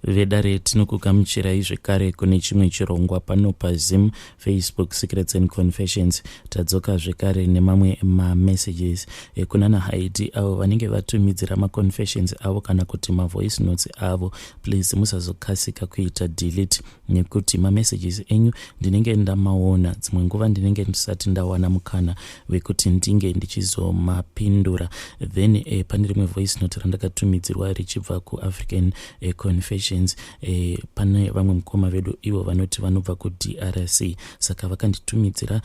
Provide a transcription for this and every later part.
vedare tinokugamuchirai zvekare kune chimwe chirongwa pano paZim, Facebook Secrets and Confessions. Tadzoka zvekare nemamwe mamessages ekunana haiti avo vanenge vatumidzira maconfessions avo kana kuti mavoice notes avo. Please musazokasika kuita delete nekuti mamessages enyu ndinenge ndamaona, dzimwe nguva ndinenge ndisati ndawana mukana wekuti ndinge ndichizomapindura. Then pane rimwe voice note randakatumidzirwa richibva kuAfrican Confessions. Pane vamwe mukoma vedu ivo vanoti vanobva kuDRC, saka vakanditumidzira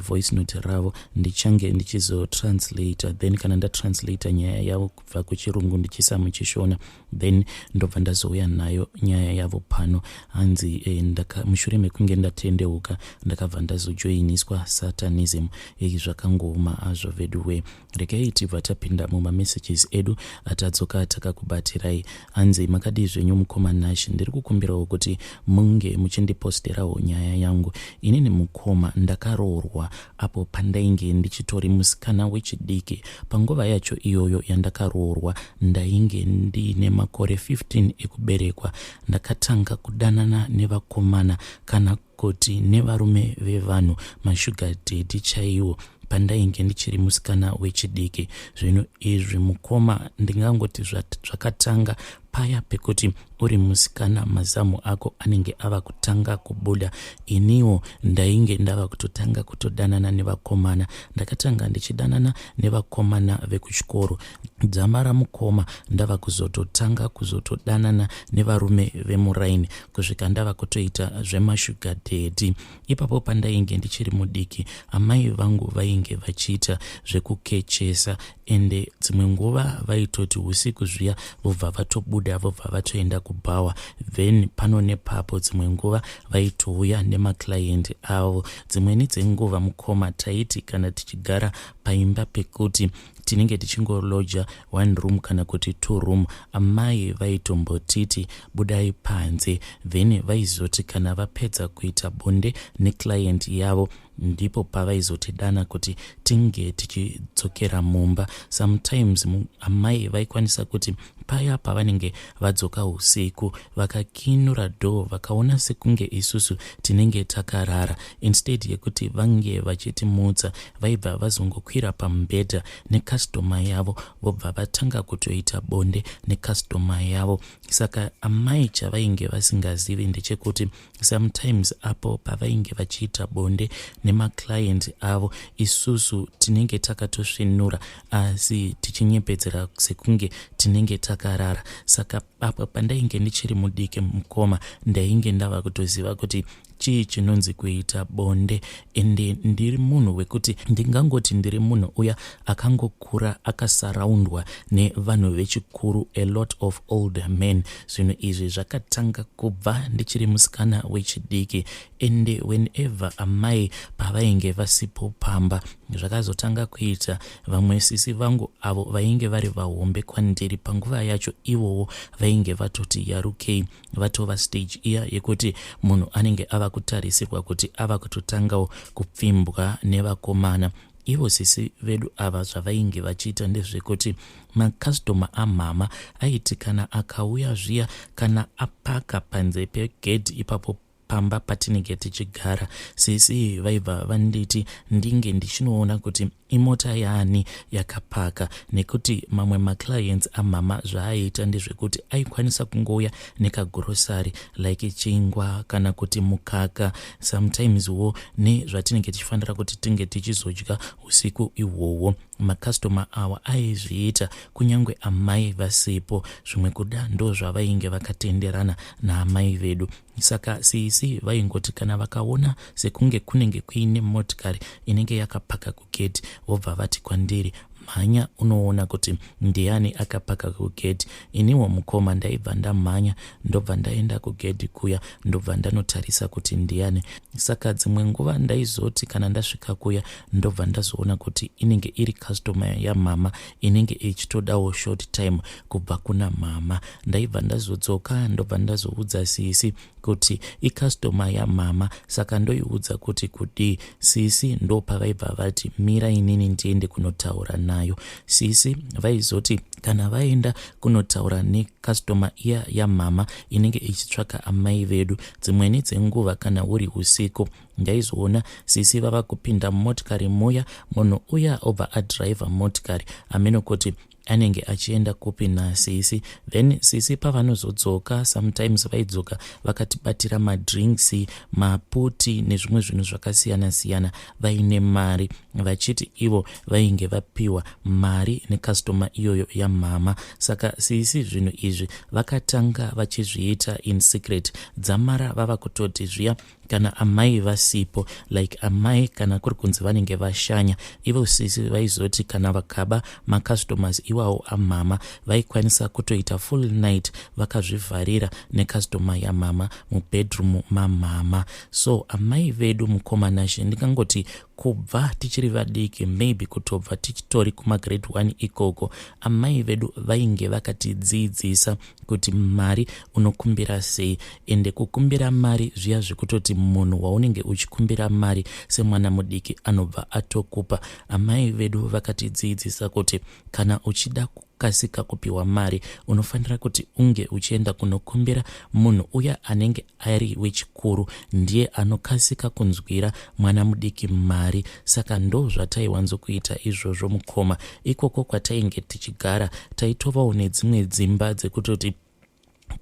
voice note ravo. Ndichange ndichizotranslata, then kana ndatranslata nyaya yavo kubva kuchirungu ndichisa muchishona, then ndobva ndazouya nayo nyaya yavo pano. Hanzi mushure mekunge ndatendeuka ndakabva ndazojoiniswa Satanism. Zvakangoma azvo veduwe. Regai tibva tapinda mumamessages edu atadzoka takakubatirai. Hanzi makadi zvenyu mukoma Nash, ndiri kukumbirawo kuti munge muchindiposterawo nyaya yangu. Inini mukoma ndakaroorwa apo pandainge ndichitori musikana wechidiki. Panguva yacho iyoyo yandakaroorwa ndainge ndine makore 15 ekuberekwa. Ndakatanga kudanana nevakomana kana kuti nevarume vevanhu, mashuga daddy chaiwo, pandainge ndichiri musikana wechidiki. Zvino izvi mukoma ndingangoti zvakatanga paya pekuti uri musikana mazamu ako anenge ava kutanga kubuda. Iniwo ndainge ndava kutotanga kutodanana nevakomana. Ndakatanga ndichidanana nevakomana vekuchikoro. Dzamara mukoma ndava kuzototanga kuzotodanana nevarume vemuraini kusvika ndava kutoita zvemashuga daddy. Ipapo pandainge ndichiri mudiki, amai vangu vainge vachiita zvekukechesa, ende dzimwe nguva vaitoti usiku zviya vobva vatobuda vobva vatoenda kubhawa. Then pano nepapo dzimwe nguva vaitouya nemaclient avo. Dzimweni dzenguva mukoma taiti kana tichigara paimba pekuti tinenge tichingoloja 1 room kana kuti 2 room, amai vaitombotiti budai panze. Then vaizoti kana vapedza kuita bonde neclient yavo ndipo pavaizotidana kuti tinge tichidzokera mumba. Sometimes amai vaikwanisa kuti paya pavanenge vadzoka usiku vakakinura door vakaona sekunge isusu tinenge takarara, instead yekuti vange vachitimutsa vaibva vazongokwira pamubhedha nekastoma yavo vobva vatanga kutoita bonde nekastoma yavo. Saka amai chavainge vasingazivi ndechekuti sometimes apo pavainge vachiita bonde nemaclient avo isusu tinenge takatosvinura asi tichinyepedzera sekunge tinenge takarara. Saka apa pandainge ndichiri mudiki mukoma ndainge ndava kutoziva kuti chii chinonzi kuita bonde, ende ndiri munhu wekuti ndingangoti ndiri munhu uya akangokura akasaraundwa nevanhu vechikuru, a lot of old men. Zvinhu izvi zvakatanga kubva ndichiri musikana wechidiki, ende whenever amai pavainge vasipo pamba zvakazotanga kuita vamwe sisi vangu avo vainge vari vahombe kwandiri. Panguva yacho ivowo vainge vatoti yarukei, vatova stage iya yekuti munhu anenge ava kutarisirwa kuti ava kutotangawo kupfimbwa nevakomana. Ivo sisi vedu ava zvavainge vachiita ndezvekuti makastoma amama aiti kana akauya zviya, kana apaka panze pegedhi ipapo pamba patinenge tichigara, sisi vaibva vanditi ndinge ndichinoona kuti imota yaani yakapaka, nekuti mamwe maclients amama zvaaita ndezvekuti aikwanisa kungouya nekagurosari like chingwa kana kuti mukaka, sometimes wo nezvatinenge tichifanira kuti tinge tichizodya usiku ihwohwo. Makastoma awa aizviita kunyange amai vasipo. Zvimwe kuda ndo zvavainge vakatenderana naamai vedu. Saka sisi vaingoti kana vakaona sekunge kunenge kuine motikari inenge yakapaka kugeti vobva vati kwandiri, mhanya unoona kuti ndiani akapaka kugeti. Iniwo mukoma ndaibva ndamhanya ndobva ndaenda kugeti kuya ndobva ndanotarisa kuti ndiani. Saka dzimwe nguva ndaizoti kana ndasvika kuya ndobva ndazoona kuti inenge iri customer yamama inenge ichitodawo short time kubva kuna mama. Ndaibva ndazodzoka ndobva ndazoudza sisi kuti ikastoma yamama, saka ndoiudza kuti kudi sisi ndo pavaibva vati mira inini ndiende kunotaura naye. nayo. Sisi vaizoti kana vaenda kunotaura nekastoma iya yamama inenge ichitsvaka amai vedu, dzimweni dzenguva kana uri usiku, ndaizoona sisi vava kupinda motikari muya, munhu uya obva adhiraivha motikari ameno kuti anenge achienda kupi nasisi. Then sisi pavanozodzoka, sometimes vaidzoka vakatibatira madrinks, maputi nezvimwe zvinhu zvakasiyana siyana vaine mari, vachiti ivo vainge vapiwa mari nekastoma iyoyo yamama. Saka sisi zvinhu izvi vakatanga vachizviita in secret. Dzamara vava kutoti zviya kana amai vasipo, like amai kana kuri kunzi vanenge vashanya, ivo sisi vaizoti kana vakaba macustomers iwawo amama vaikwanisa kutoita full night vakazvivharira nekastoma yamama mubedroom mamama. So amai vedu mukomanashe ndingangoti kubva tichiri vadiki, maybe kutobva tichitori kumagrade 1 ikoko, amai vedu vainge vakatidzidzisa kuti mari unokumbira sei, ende kukumbira mari zviya zvekutoti munhu waunenge uchikumbira mari semwana mudiki anobva atokupa. Amai vedu vakatidzidzisa kuti kana uchida kukasika kupiwa mari unofanira kuti unge uchienda kunokumbira munhu uya anenge ari wechikuru, ndiye anokasika kunzwira mwana mudiki mari. Saka ndo zvataiwanzokuita izvozvo mukoma. Ikoko kwatainge tichigara taitovawo nedzimwe dzimba dzekutoti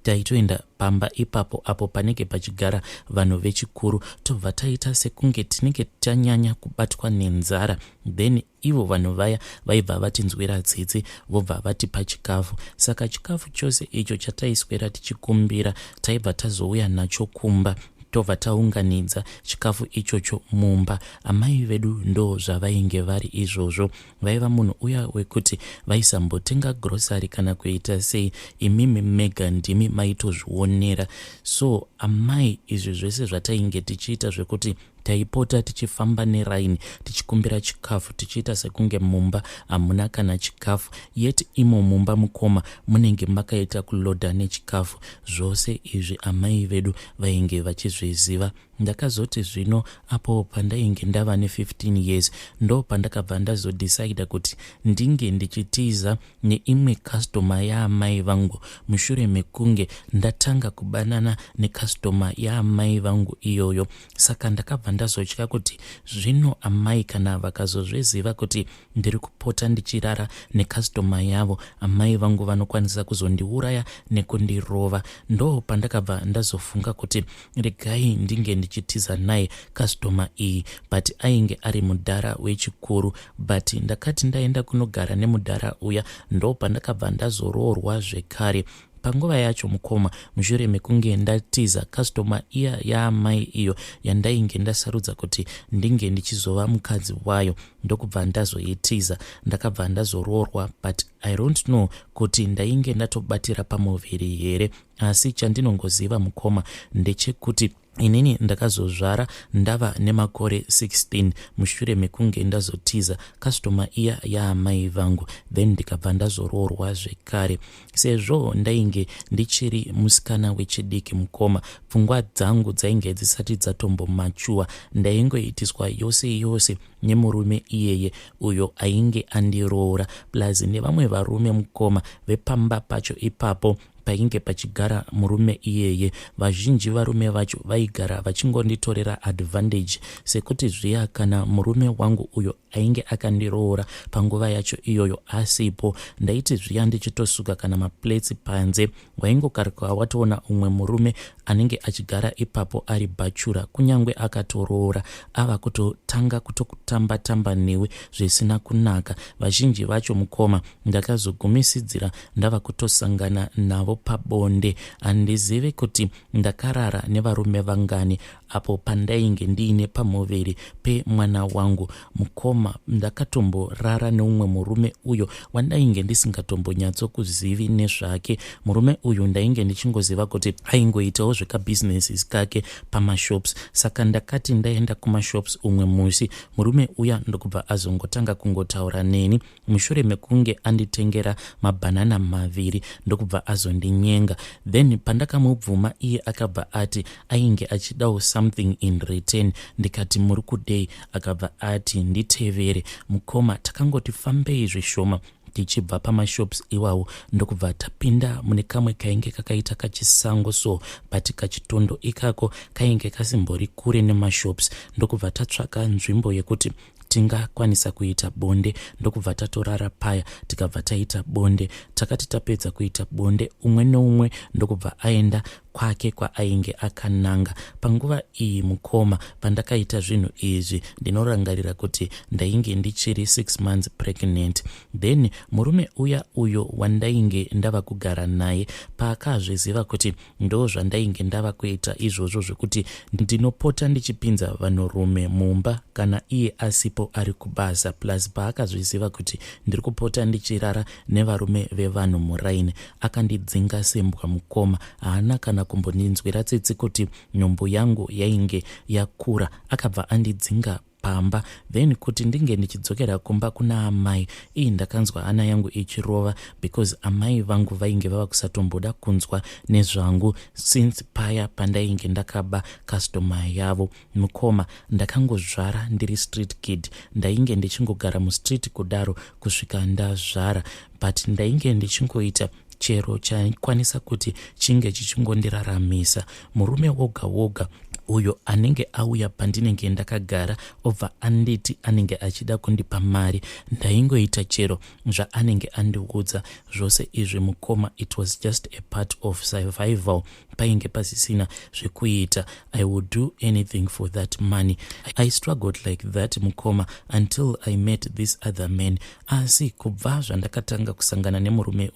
taitoenda pamba ipapo apo panenge pachigara vanhu vechikuru, tobva taita sekunge tinenge tanyanya kubatwa nenzara, then ivo vanhu vaya vaibva vatinzwira tsitsi vobva vatipa chikafu. Saka chikafu chose icho chataiswera tichikumbira taibva tazouya nacho kumba, tobva taunganidza chikafu ichocho mumba. Amai vedu ndo zvavainge vari izvozvo. Vaiva munhu uya wekuti vaisambotenga grocery kana kuita sei, imimi mega ndimi maitozvionera. So amai izvi zvese zvatainge tichiita zvekuti taipota tichifamba neraini tichikumbira chikafu tichiita sekunge mumba hamuna kana chikafu, yet imo mumba mukoma munenge makaita kulodha nechikafu. Zvose izvi amai vedu vainge vachizviziva. Ndakazoti zvino apo pandainge ndava ne15 years ndo pandakabva ndazodecide kuti ndinge ndichitiza neimwe customer yaamai vangu mushure mekunge ndatanga kubanana nekastoma yaamai vangu iyoyo. Saka ndakabva ndazotya kuti zvino amai kana vakazozviziva kuti ndiri kupota ndichirara nekastoma yavo, amai vangu vanokwanisa kuzondiuraya nekundirova. Ndo pandakabva ndazofunga kuti regai ndinge ndichitiza naye customer iyi, but ainge ari mudhara wechikuru. But ndakati ndaenda kunogara nemudhara uya ndo pandakabva ndazoroorwa zvekare. Panguva yacho mukoma, mushure mekunge ndatiza customer iya yaamai iyo yandainge ndasarudza kuti ndinge ndichizova mukadzi wayo, ndokubva ndazoitiza, ndakabva ndazoroorwa. But I don't know kuti ndainge ndatobatira pamuviri here, asi chandinongoziva mukoma ndechekuti inini ndakazozvara ndava nemakore 16 mushure mekunge ndazotiza customer iya yaamai vangu, then ndikabva ndazoroorwa zvekare. Sezvo ndainge ndichiri musikana wechidiki mukoma, pfungwa dzangu dzainge dzisati dzatombomachuwa, ndaingoitiswa yose yose nemurume iyeye uyo ainge andiroora, plus nevamwe varume mukoma vepamba pacho ipapo painge pachigara murume iyeye. Vazhinji varume vacho vaigara vachingonditorera advantage, sekuti zviya kana murume wangu uyo ainge akandiroora panguva yacho iyoyo asipo, ndaiti zviya ndichitosuka kana maplates panze, waingokaruka watoona umwe murume anenge achigara ipapo ari bachura, kunyangwe akatoroora ava kutotanga kutokutamba newe zvisina kunaka. Vazhinji vacho mukoma ndakazogumisidzira ndava kutosangana navo pabonde. Handizive kuti ndakarara nevarume vangani apo pandainge ndiine pamuviri pe mwana wangu mukoma. Ndakatomborara neumwe murume uyo wandainge ndisingatombonyatsokuzivi nezvake. Murume uyu ndainge ndichingoziva kuti aingoitawo zvekabusinesses kake pamashops. Saka ndakati ndaenda kumashops umwe musi, murume uya ndokubva azongotanga kungotaura neni mushure mekunge anditengera mabhanana maviri, ndokubva azondinyenga. Then pandakamubvuma iye akabva ati ainge achidawo something in return. Ndikati muri kudei? Akabva ati nditevere. Mukoma takangoti fambei zvishoma tichibva pamashops iwawo ndokubva tapinda mune kamwe kainge kakaita kachisango, so but kachitondo ikako kainge kasimbori kure nemashops. Ndokubva tatsvaka nzvimbo yekuti tingakwanisa kuita bonde, ndokubva tatorara paya tikabva taita bonde. Takati tapedza kuita bonde, umwe neumwe ndokubva aenda kwake kwaainge akananga. Panguva iyi Mukoma, pandakaita zvinhu izvi, ndinorangarira kuti ndainge ndichiri 6 months pregnant. Then murume uyo wandainge ndava kugara naye paakazviziva kuti ndo zvandainge ndava kuita izvozvo zvekuti ndinopota ndichipinza vanhurume mumba kana iye asipo ari kubasa, plus paakazviziva kuti ndiri kupota ndichirara nevarume vevanhu muraini, akandidzinga sembwa Mukoma. Haana kana kumbondinzwira tsitsi kuti nyombo yangu yainge yakura. Akabva andidzinga pamba, then kuti ndinge ndichidzokera kumba kuna amai, iyi ndakanzwa hana yangu ichirova because amai vangu vainge vava kusatomboda kunzwa nezvangu since paya pandainge ndakaba customer yavo. Mukoma, ndakangozvara ndiri street kid, ndainge ndichingogara mustreet kudaro kusvika ndazvara, but ndainge ndichingoita chero chakwanisa kuti chinge chichingondiraramisa. Murume woga uyo anenge auya pandinenge ndakagara obva anditi anenge achida kundipa mari, ndaingoita chero zvaanenge andiudza. Zvose izvi Mukoma, it was just a part of survival. Painge pasisina zvekuita. I would do anything for that money. I struggled like that Mukoma until I met this other man. Asi kubva zvandakatanga kusangana nemurume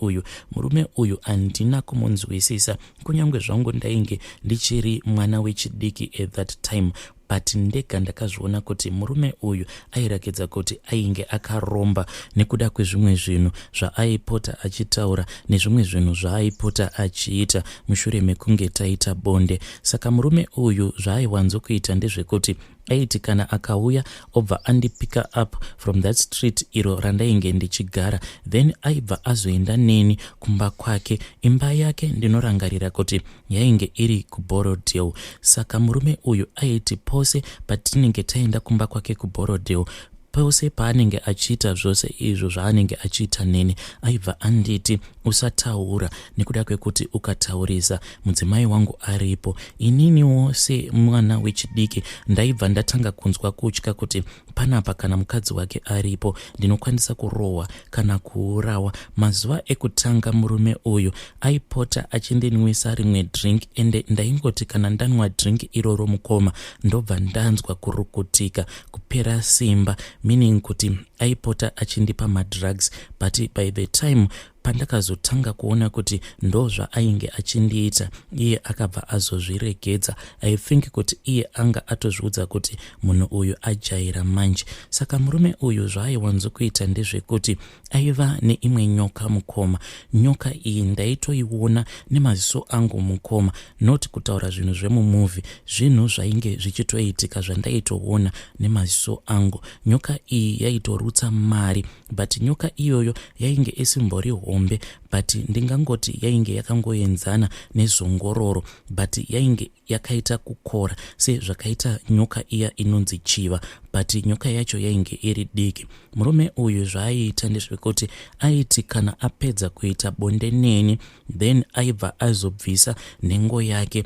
uyu andina kumunzwisisa, kunyange zvangu ndainge ndichiri mwana wechidiki at that time. But ndega ndakazviona kuti murume uyu airakidza kuti ainge akaromba nekuda kwezvimwe zvinhu zvaaipota achitaura nezvimwe zvinhu zvaaipota achiita mushure mekunge taita bonde. Saka murume uyu zvaaiwanzokuita ndezvekuti aiti kana akauya obva andipika up from that street iro randainge ndichigara, then aibva azoenda neni kumba kwake. Imba yake ndinorangarira kuti yainge iri kuBorodale. Saka murume uyu aiti pose patinenge taenda kumba kwake kuBorodale, pose paanenge achiita zvose izvo zvaanenge achiita neni, aibva anditi usataura nekuda kwekuti ukataurisa mudzimai wangu aripo. Ininiwo semwana wechidiki ndaibva ndatanga kunzwa kutya kuti panapa kana mukadzi wake aripo ndinokwanisa kurohwa kana kuurawa. Mazuva ekutanga murume uyu aipota achindinwisa rimwe drink, ende ndaingoti kana ndanwa drink iroro Mukoma ndobva ndanzwa kurukutika, kupera simba, meaning kuti aipota achindipa madrugs. But by the time pandakazotanga kuona kuti ndo zvaainge achindiita, iye akabva azozviregedza. I think kuti iye anga atozviudza kuti munhu uyu ajaira manje. Saka murume uyu zvaaiwanzokuita ndezvekuti aiva neimwe nyoka Mukoma. Nyoka iyi ndaitoiona nemaziso angu Mukoma, not kutaura zvinhu zvemumovie, zvinhu zvainge zvichitoitika zvandaitoona nemaziso angu. Nyoka iyi yaitorutsa mari, but nyoka iyoyo yainge isimbori hombe, but ndingangoti yainge yakangoenzana nezongororo, but yainge yakaita kukora sezvakaita nyoka iya inonzi chiva, but nyoka yacho yainge iri diki. Murume uyu zvaaiita ndezvekuti aiti kana apedza kuita bonde neni, then aibva azobvisa nhengo yake,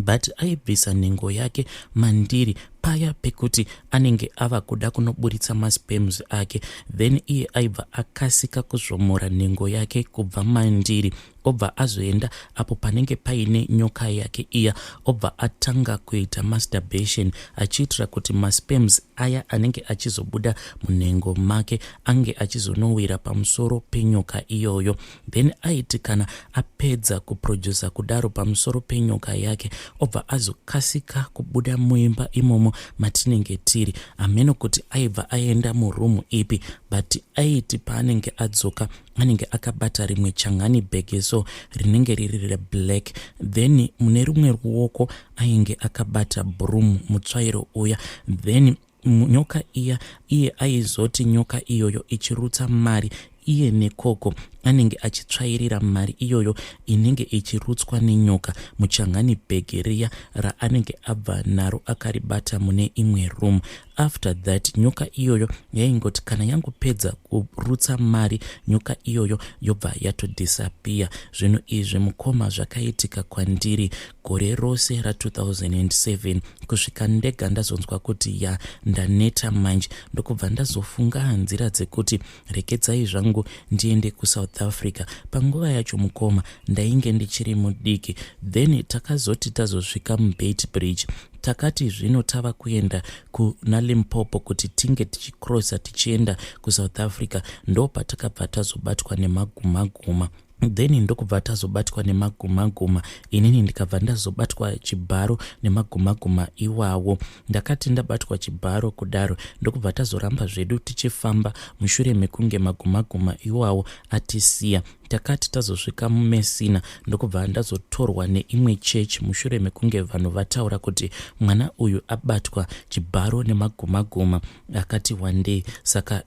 but aibvisa nhengo yake mandiri paya pekuti anenge ava kuda kunoburitsa masperms ake, then iye aibva akasika kuzvomora nhengo yake kubva mandiri, obva azoenda apo panenge paine nyoka yake iya, obva atanga kuita masturbation achiitira kuti masperms aya anenge achizobuda munhengo make ange achizonowira pamusoro penyoka iyoyo. Then aiti kana apedza kuprodusa kudaro pamusoro penyoka yake, obva azokasika kubuda muimba imomo matinenge tiri, ameno kuti aibva aenda murumu ipi, but aiti paanenge adzoka anenge akabata rimwe changani bhegeso rinenge riri black, then mune rumwe ruoko ainge akabata broom, mutsvairo uya. Then nyoka iya iye aizoti nyoka iyoyo ichirutsa mari, iye nekoko anenge achitsvairira mari iyoyo inenge ichirutswa nenyoka muchangani bhegi riya raanenge abva naro akaribata mune imwe room. After that nyoka iyoyo yaingoti kana yangopedza kurutsa mari, nyoka iyoyo yobva yatodisappear. Zvinhu izvi mukoma zvakaitika kwandiri gore rose ra2007 kusvika ndega ndazonzwa kuti ndaneta manje, ndokubva ndazofunga nzira dzekuti rekedzai zvangu ndiende kuSouth Africa. Panguva yacho mukoma ndainge ndichiri mudiki, then takazoti tazosvika muBeitbridge takati zvino tava kuenda kuna Limpopo kuti tinge tichikrosa tichienda kuSouth Africa, ndo patakabva tazobatwa nemagumaguma. Then ndokubva tazobatwa nemagumaguma, inini ndikabva ndazobatwa chibharo nemagumaguma iwawo. Ndakati ndabatwa chibharo kudaro ndokubva tazoramba zvedu tichifamba mushure mekunge magumaguma iwawo atisiya. Takati tazosvika muMessina ndokubva ndazotorwa neimwe church mushure mekunge vanhu vataura kuti mwana uyu abatwa chibharo nemagumaguma. Akati one day saka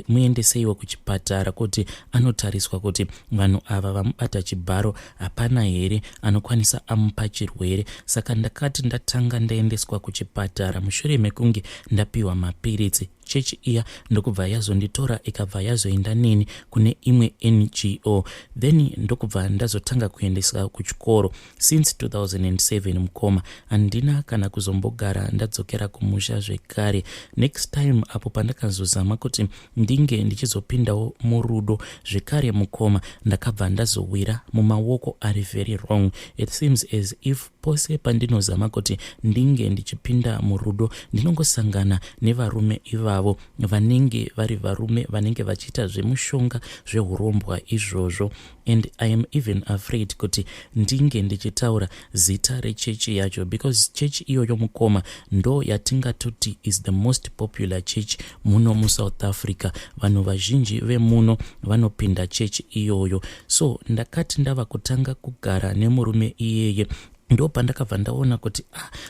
muendeseiwo kuchipatara kuti anotariswa kuti vanhu ava vamubata chibharo hapana here anokwanisa amupa chirwere. Saka ndakati ndatanga ndaendeswa kuchipatara mushure mekunge ndapiwa mapiritsi. Chechi iya ndokubva yazonditora ikabva yazoenda neni kune imwe NGO. Then ndokubva ndazotanga kuendeswa kuchikoro. Since 2007 mukoma handina kana kuzombogara ndadzokera kumusha zvekare. Next time apo pandakazozama kuti ndinge ndichizopindawo murudo zvekare mukoma ndakabva ndazowira mumaoko ari very wrong. It seems as if pose pandinozama kuti ndinge ndichipinda murudo ndinongosangana nevarume ivavo vanenge vari varume vanenge vachiita zvemushonga zvehurombwa izvozvo. And I am even afraid kuti ndinge ndichitaura zita rechechi yacho, because chechi iyoyo mukoma ndo yatingatoti is the most popular church muno muSouth Africa. Vanhu vazhinji vemuno vanopinda chechi iyoyo. So ndakati ndava kutanga kugara nemurume iyeye ndo pandakabva ndaona kuti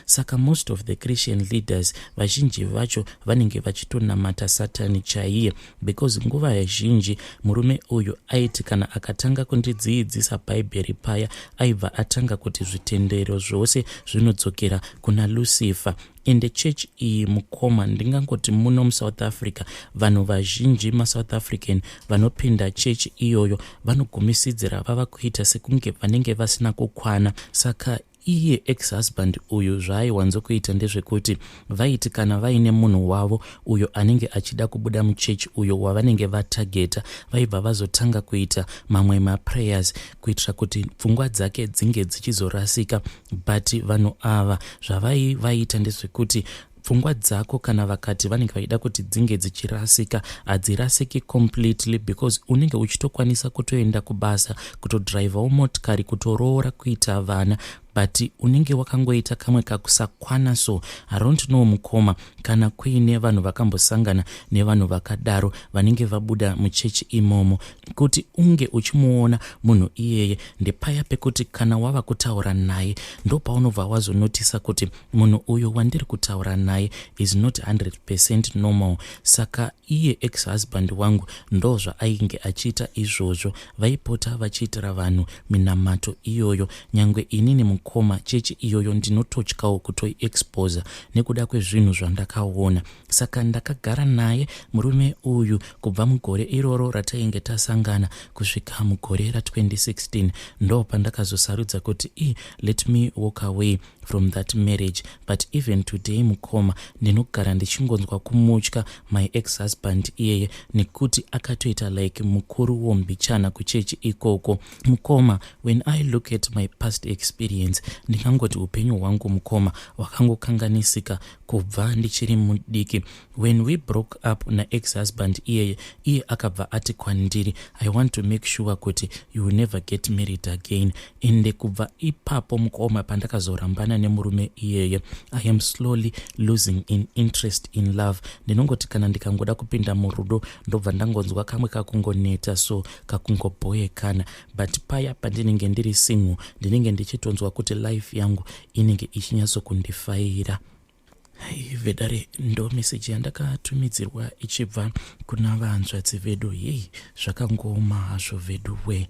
saka most of the Christian leaders vazhinji vacho vanenge vachitonamata Satani chaiye, because nguva zhinji murume uyu aiti kana akatanga kundidzidzisa bhaibheri paya aibva atanga kuti zvitendero zvose zvinodzokera kuna Lucifer. In the church iyi mukoma ndingangoti muno muSouth Africa vanhu vazhinji maSouth African vanopinda church iyoyo vanogumisidzira vava kuita sekunge vanenge vasina kukwana. Saka iye ex-husband uyu zvaaiwanzokuita ndezvekuti vaiti kana vaine munhu wavo uyo anenge achida kubuda muchechi uyo wavanenge vatageta, vaibva vazotanga kuita mamwe maprayers kuitira kuti pfungwa dzake dzinge dzichizorasika. But vanhu ava zvavaivaita ndezvekuti pfungwa dzako kana vakati vanenge vaida kuti dzinge dzichirasika hadzirasiki completely, because unenge uchitokwanisa kutoenda kubasa, kutodrivawo motikari, kutoroora, kuita vana, but unenge wakangoita kamwe kakusakwana. So I don't know mukoma kana kuine vanhu vakambosangana nevanhu vakadaro vanenge vabuda muchechi imomo kuti unge uchimuona munhu iyeye ndepaya pekuti kana wava kutaura naye ndo paunobva wazonotisa kuti munhu uyo wandiri kutaura naye is not 100% normal. Saka iye ex-husband wangu ndo zvaainge achiita izvozvo. Vaipota vachiitira vanhu minamato iyoyo. Nyangwe inini mukoma chechi iyoyo ndinototyawo kutoi-expose nekuda kwezvinhu zvandakaona. Saka ndakagara naye murume uyu kubva mugore iroro ratainge tasangana kusvika mugore ra2016. Ndo pandakazosarudza kuti let me walk away from that marriage. But even today mukoma ndinogara ndichingonzwa kumutya my ex-husband iyeye nekuti akatoita like mukuru wombichana kuchechi ikoko. Mukoma, when I look at my past experience ndingangoti upenyu hwangu mukoma hwakangokanganisika kubva ndichiri mudiki. When we broke up na ex-husband iye akabva ati kwandiri, I want to make sure kuti you will never get married again. Ende kubva ipapo mukoma pandakazorambana nemurume iyeye, I am slowly losing in interest in love. Ndinongoti kana ndikangoda kupinda murudo ndobva ndangonzwa kamwe kakungoneta, so kakungoboyekana. But paya pandinenge ndiri single ndinenge ndichitonzwa kuti life yangu inenge ichinyatsokundifaira. Vedare ndo meseji yandakatumidzirwa ichibva kuna vanzvadzi vedu. Zvakangoma hazvo vedu we.